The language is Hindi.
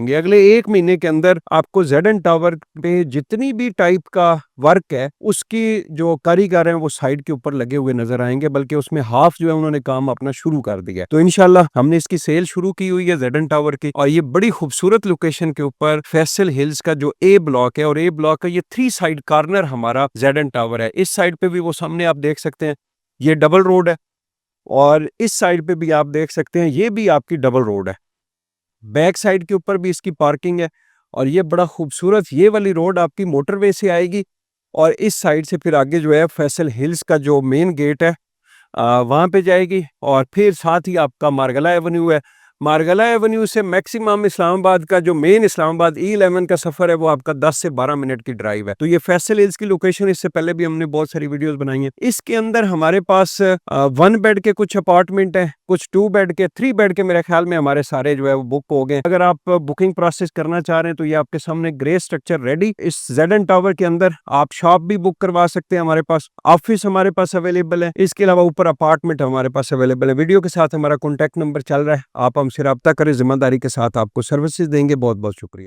होंगे। अगले 1 महीने के अंदर आपको ज़ेडएन टावर पे जितनी भी टाइप का वर्क है, उसकी जो कारीगर हैं वो साइट के ऊपर लगे हुए नज़र आएँगे, बल्कि उसमें हाफ जो है उन्होंने काम अपना शुरू कर दिया है। तो इंशाल्लाह हमने इसकी सेल शुरू की हुई है ज़ेडएन टावर की, और ये बड़ी खूबसूरत लोकेशन के ऊपर फैसल हिल्स का जो ए ब्लॉक है, और ए ब्लॉक का ये 3 साइड कॉर्नर हमारा ज़ेडएन टावर है। इस साइड पे भी वो सामने आप देख सकते हैं, ये डबल रोड है, और इस साइड पे भी आप देख सकते हैं, ये भी आपकी डबल रोड है। बैक साइड के ऊपर भी इसकी पार्किंग है, और ये बड़ा खूबसूरत ये वाली रोड आपकी मोटरवे से आएगी, और इस साइड से फिर आगे जो है फैसल हिल्स का जो मेन गेट है वहाँ पे जाएगी, और फिर साथ ही आपका मारगला एवेन्यू है। मारगला एवेन्यू से मैक्सिमम इस्लामाबाद का जो मेन इस्लामाबाद E11 का सफ़र है वो आपका 10 से 12 मिनट की ड्राइव है। तो ये फैसल हिल्स की लोकेशन, इससे पहले भी हमने बहुत सारी वीडियोस बनाई हैं। इसके अंदर हमारे पास 1 बेड के कुछ अपार्टमेंट हैं, कुछ 2 बेड के, 3 बेड के मेरे ख्याल में हमारे सारे जो है वो बुक हो गए। अगर आप बुकिंग प्रोसेस करना चाह रहे हैं तो ये आपके सामने ग्रे स्ट्रक्चर रेडी। इस ज़ेडएन टावर के अंदर आप शॉप भी बुक करवा सकते हैं, हमारे पास ऑफिस हमारे पास अवेलेबल है, इसके अलावा ऊपर अपार्टमेंट हमारे पास अवेलेबल है। वीडियो के साथ हमारा कॉन्टैक्ट नंबर चल रहा है, आप हमसे रब्ता करें, जिम्मेदारी के साथ आपको सर्विसेज देंगे। बहुत बहुत शुक्रिया।